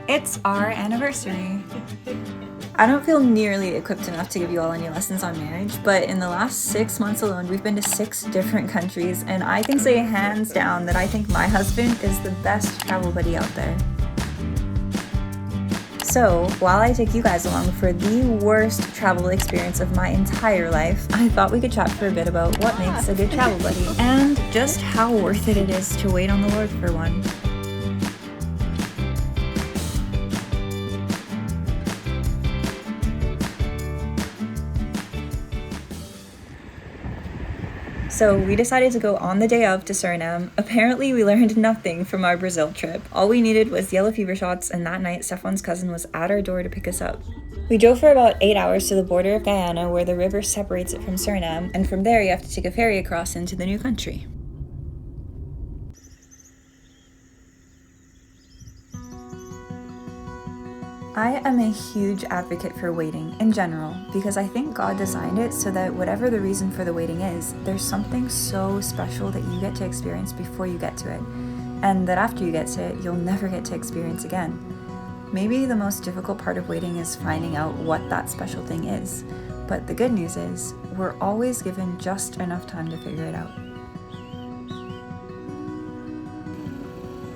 It's our anniversary. I don't feel nearly equipped enough to give you all any lessons on marriage, but in the last 6 months alone, we've been to 6 different countries, and I can say hands down that I think my husband is the best travel buddy out there. So, while I take you guys along for the worst travel experience of my entire life, I thought we could chat for a bit about what makes a good travel buddy, and just how worth it is to wait on the Lord for one. So we decided to go on the day of to Suriname. Apparently we learned nothing from our Brazil trip. All we needed was yellow fever shots, and that night Stefan's cousin was at our door to pick us up. We drove for about 8 hours to the border of Guyana, where the river separates it from Suriname, and from there you have to take a ferry across into the new country. I am a huge advocate for waiting in general because I think God designed it so that whatever the reason for the waiting is, there's something so special that you get to experience before you get to it, and that after you get to it, you'll never get to experience again. Maybe the most difficult part of waiting is finding out what that special thing is, but the good news is we're always given just enough time to figure it out.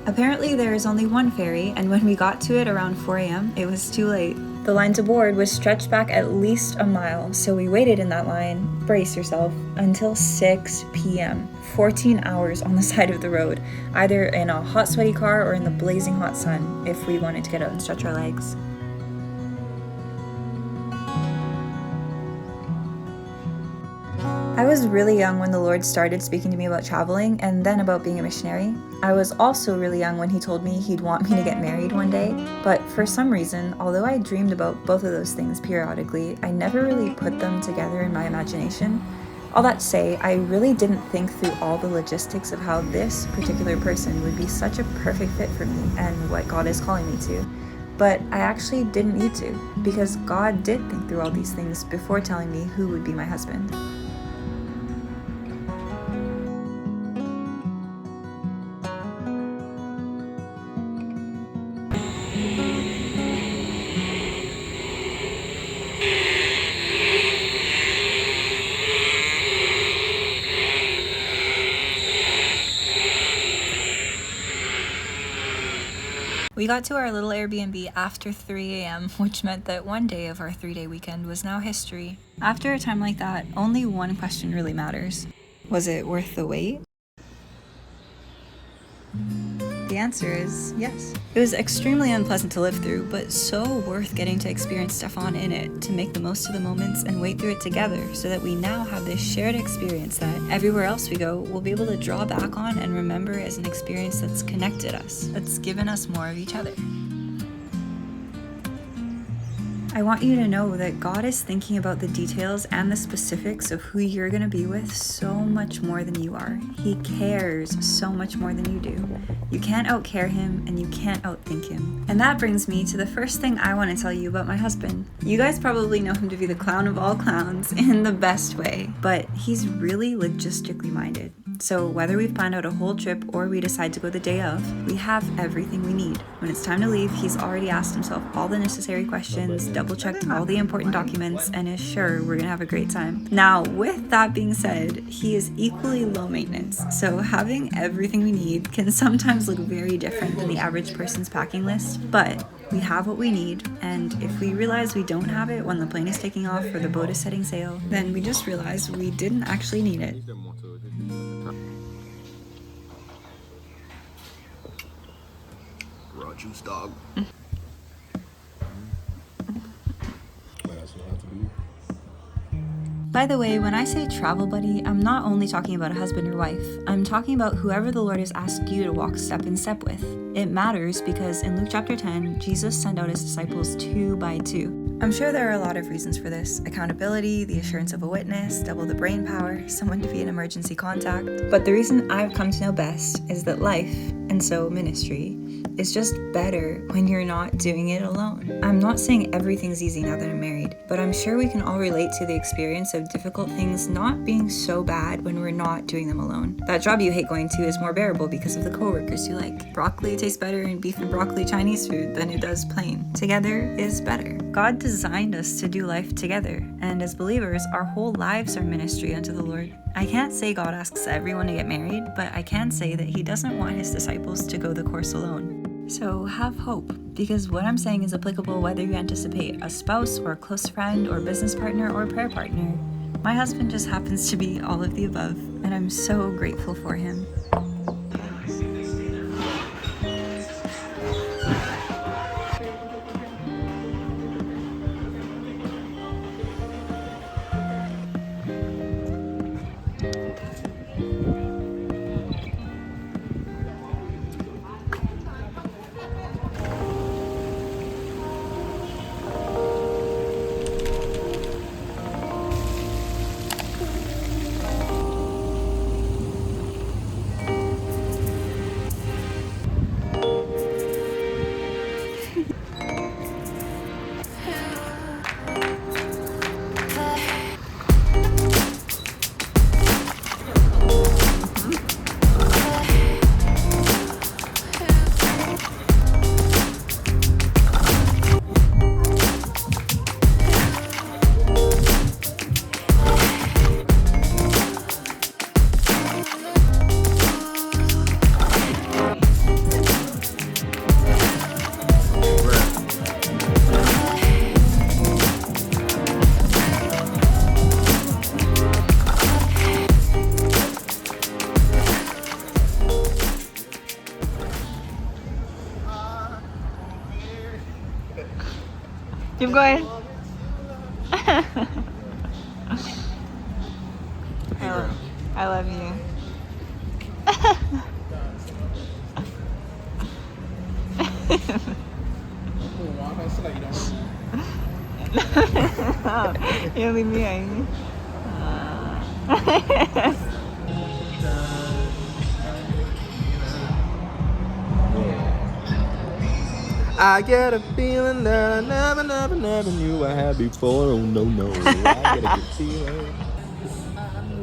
Apparently there is only one ferry, and when we got to it around 4 a.m., it was too late. The line to board was stretched back at least a mile, so we waited in that line, brace yourself, until 6 p.m. 14 hours on the side of the road, either in a hot sweaty car or in the blazing hot sun, if we wanted to get out and stretch our legs. I was really young when the Lord started speaking to me about traveling and then about being a missionary. I was also really young when He told me He'd want me to get married one day, but for some reason, although I dreamed about both of those things periodically, I never really put them together in my imagination. All that to say, I really didn't think through all the logistics of how this particular person would be such a perfect fit for me and what God is calling me to. But I actually didn't need to, because God did think through all these things before telling me who would be my husband. We got to our little Airbnb after 3 a.m., which meant that one day of our 3-day weekend was now history. After a time like that, only one question really matters. Was it worth the wait? The answer is yes. It was extremely unpleasant to live through, but so worth getting to experience Stefan in it, to make the most of the moments and wait through it together, so that we now have this shared experience that everywhere else we go, we'll be able to draw back on and remember as an experience that's connected us, that's given us more of each other. I want you to know that God is thinking about the details and the specifics of who you're going to be with so much more than you are. He cares so much more than you do. You can't out-care Him, and you can't outthink Him. And that brings me to the first thing I want to tell you about my husband. You guys probably know him to be the clown of all clowns in the best way, but he's really logistically minded. So whether we've planned out a whole trip or we decide to go the day of, we have everything we need. When it's time to leave, he's already asked himself all the necessary questions, double-checked all the important documents, and is sure we're gonna have a great time. Now, with that being said, he is equally low maintenance, so having everything we need can sometimes look very different than the average person's packing list, but we have what we need, and if we realize we don't have it when the plane is taking off or the boat is setting sail, then we just realize we didn't actually need it. Raw juice, dog. By the way, when I say travel buddy, I'm not only talking about a husband or wife. I'm talking about whoever the Lord has asked you to walk step in step with. It matters because in Luke chapter 10, Jesus sent out His disciples 2 by 2. I'm sure there are a lot of reasons for this. Accountability, the assurance of a witness, double the brain power, someone to be an emergency contact. But the reason I've come to know best is that life, and so ministry, It's just better when you're not doing it alone. I'm not saying everything's easy now that I'm married, but I'm sure we can all relate to the experience of difficult things not being so bad when we're not doing them alone. That job you hate going to is more bearable because of the coworkers you like. Broccoli tastes better in beef and broccoli Chinese food than it does plain. Together is better. God designed us to do life together, and as believers, our whole lives are ministry unto the Lord. I can't say God asks everyone to get married, but I can say that He doesn't want His disciples to go the course alone. So have hope, because what I'm saying is applicable whether you anticipate a spouse or a close friend or business partner or prayer partner. My husband just happens to be all of the above, and I'm so grateful for him. Keep going. I love you. You leave me hanging. I get a feeling that I never knew I had before. Oh no, I get a good feeling.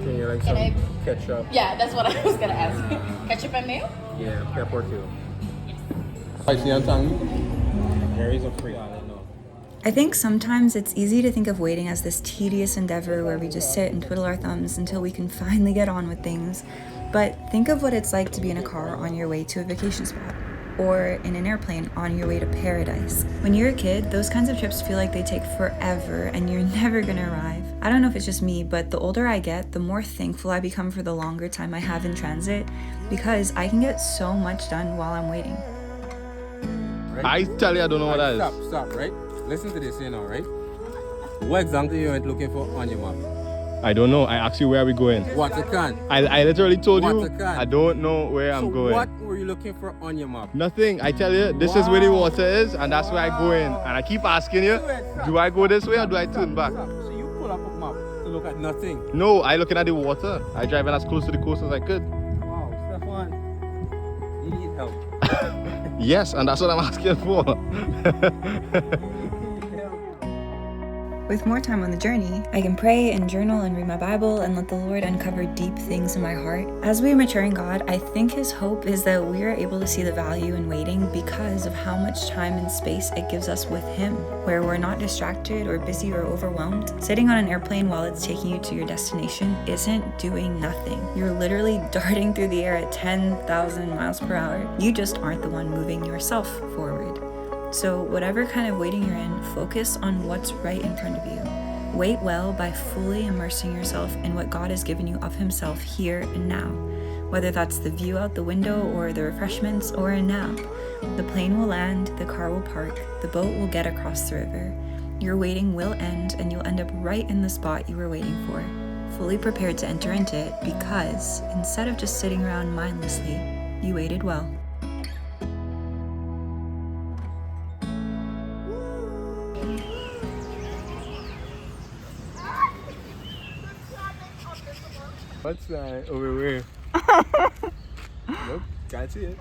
Can you like some ketchup? Yeah, that's what I was gonna ask. Ketchup and mayo? Yeah, pepper too. Spicy and tangy. Berries are free. I don't know. I think sometimes it's easy to think of waiting as this tedious endeavor where we just sit and twiddle our thumbs until we can finally get on with things. But think of what it's like to be in a car on your way to a vacation spot, or in an airplane on your way to paradise. When you're a kid, those kinds of trips feel like they take forever and you're never gonna arrive. I don't know if it's just me, but the older I get, the more thankful I become for the longer time I have in transit, because I can get so much done while I'm waiting. Right? I tell you, I don't know what that is. Stop, right? Listen to this, right? What exactly you went looking for on your map? I don't know. I asked you where are we going. Water can. I literally told you Water can. I don't know where I'm going. What were you looking for on your map? Nothing. I tell you, this is where the water is, and that's where I go in. And I keep asking you, do I go this way or do I turn back? So you pull up a map to look at nothing. No, I looking at the water. I driving as close to the coast as I could. Wow, Stefan, you need help. Yes, and that's what I'm asking for. With more time on the journey, I can pray and journal and read my Bible and let the Lord uncover deep things in my heart. As we mature in God, I think His hope is that we are able to see the value in waiting because of how much time and space it gives us with Him, where we're not distracted or busy or overwhelmed. Sitting on an airplane while it's taking you to your destination isn't doing nothing. You're literally darting through the air at 10,000 miles per hour. You just aren't the one moving yourself forward. So whatever kind of waiting you're in, focus on what's right in front of you. Wait well by fully immersing yourself in what God has given you of Himself here and now. Whether that's the view out the window or the refreshments or a nap. The plane will land, the car will park, the boat will get across the river. Your waiting will end and you'll end up right in the spot you were waiting for, fully prepared to enter into it because instead of just sitting around mindlessly, you waited well. What's that over here? Nope. Can't see it.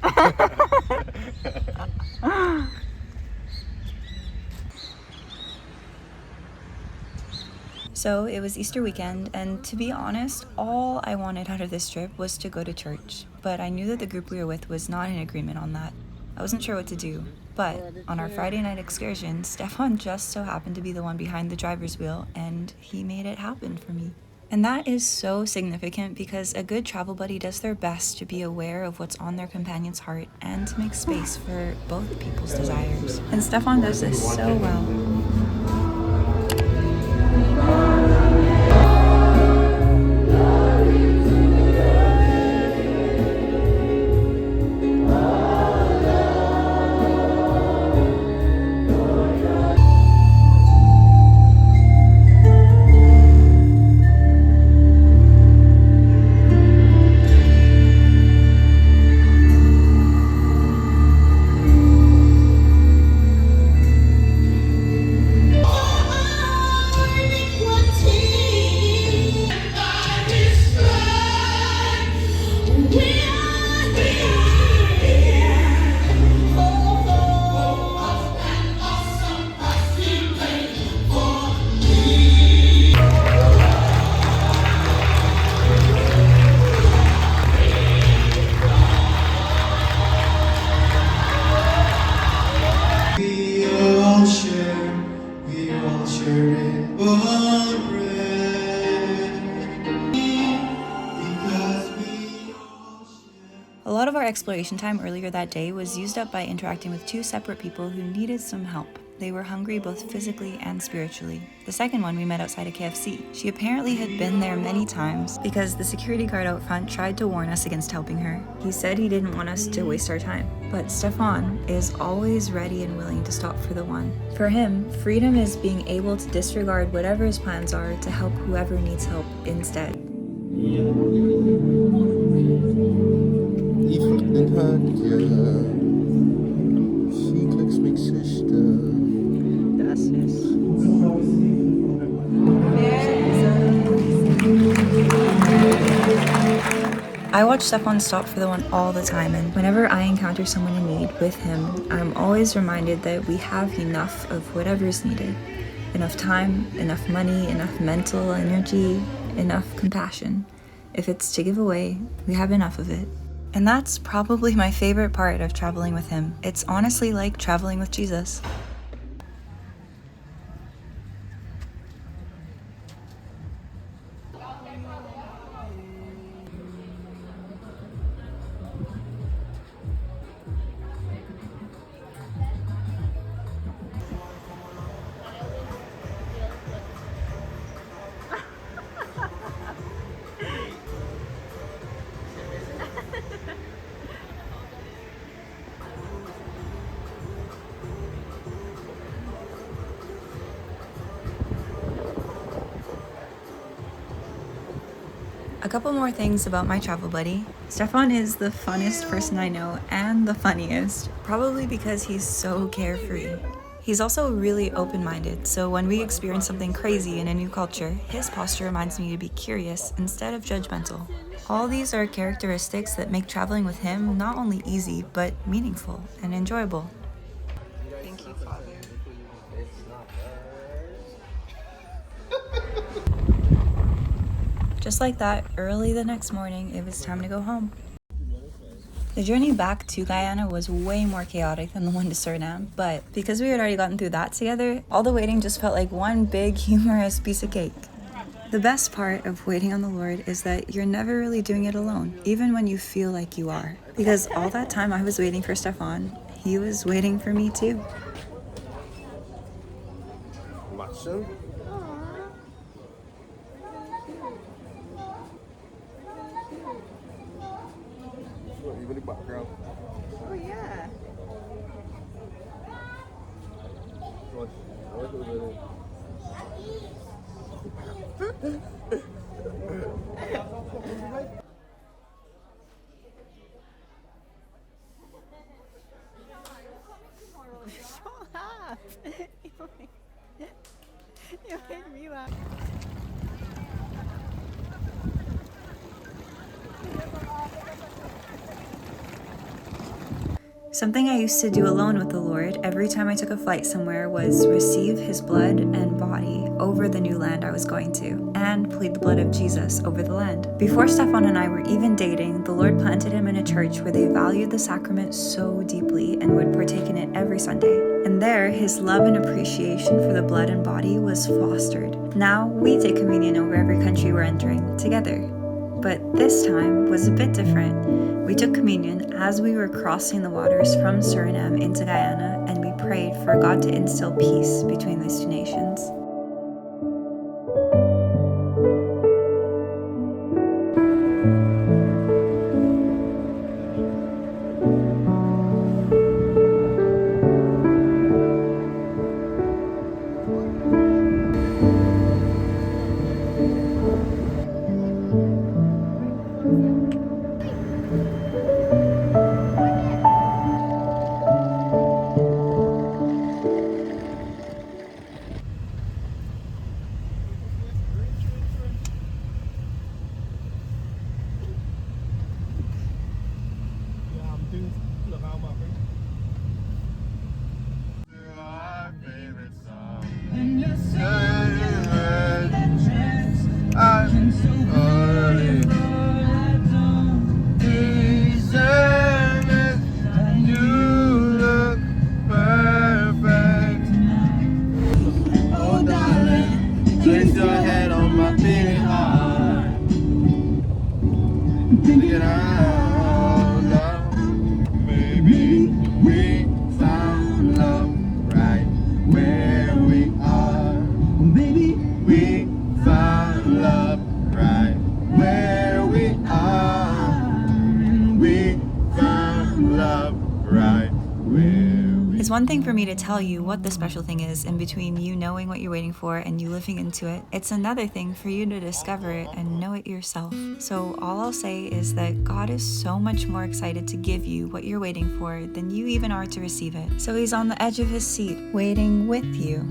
So it was Easter weekend, and to be honest, all I wanted out of this trip was to go to church. But I knew that the group we were with was not in agreement on that. I wasn't sure what to do. But on our Friday night excursion, Stefan just so happened to be the one behind the driver's wheel, and he made it happen for me. And that is so significant because a good travel buddy does their best to be aware of what's on their companion's heart and to make space for both people's desires. And Stefan does this so well. A lot of our exploration time earlier that day was used up by interacting with two separate people who needed some help. They were hungry both physically and spiritually. The second one we met outside a KFC. She apparently had been there many times because the security guard out front tried to warn us against helping her. He said he didn't want us to waste our time. But Stefan is always ready and willing to stop for the one. For him, freedom is being able to disregard whatever his plans are to help whoever needs help instead. Das ist. I watch Stefan stop for the one all the time, and whenever I encounter someone in need with him, I'm always reminded that we have enough of whatever's needed. Enough time, enough money, enough mental energy, enough compassion. If it's to give away, we have enough of it. And that's probably my favorite part of traveling with him. It's honestly like traveling with Jesus. A couple more things about my travel buddy. Stefan is the funnest person I know and the funniest, probably because he's so carefree. He's also really open-minded, so when we experience something crazy in a new culture, his posture reminds me to be curious instead of judgmental. All these are characteristics that make traveling with him not only easy, but meaningful and enjoyable. Thank you, Father. Just like that, early the next morning, it was time to go home. The journey back to Guyana was way more chaotic than the one to Suriname, but because we had already gotten through that together, all the waiting just felt like one big, humorous piece of cake. The best part of waiting on the Lord is that you're never really doing it alone, even when you feel like you are. Because all that time I was waiting for Stefan, he was waiting for me too. Matson? Even the background. Oh yeah. You made me laugh. Something I used to do alone with the Lord every time I took a flight somewhere was receive his blood and body over the new land I was going to, and plead the blood of Jesus over the land. Before Stefan and I were even dating, the Lord planted him in a church where they valued the sacrament so deeply and would partake in it every Sunday. And there, his love and appreciation for the blood and body was fostered. Now, we take communion over every country we're entering, together. But this time was a bit different. We took communion as we were crossing the waters from Suriname into Guyana, and we prayed for God to instill peace between these two nations. Place your head on my baby heart. Get out, love. Maybe we found love right where we are. Maybe we found love right where we are. We found love right where. It's one thing for me to tell you what the special thing is in between you knowing what you're waiting for and you living into it. It's another thing for you to discover it and know it yourself. So all I'll say is that God is so much more excited to give you what you're waiting for than you even are to receive it. So he's on the edge of his seat, waiting with you.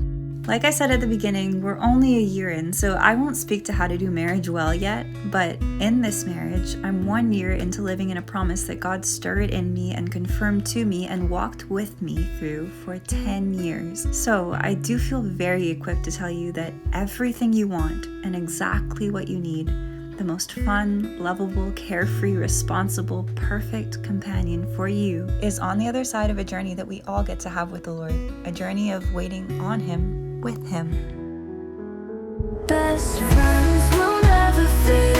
Like I said at the beginning, we're only a year in, so I won't speak to how to do marriage well yet, but in this marriage, I'm 1 year into living in a promise that God stirred in me and confirmed to me and walked with me through for 10 years. So I do feel very equipped to tell you that everything you want and exactly what you need, the most fun, lovable, carefree, responsible, perfect companion for you, is on the other side of a journey that we all get to have with the Lord, a journey of waiting on him, with him. Best friends will never feel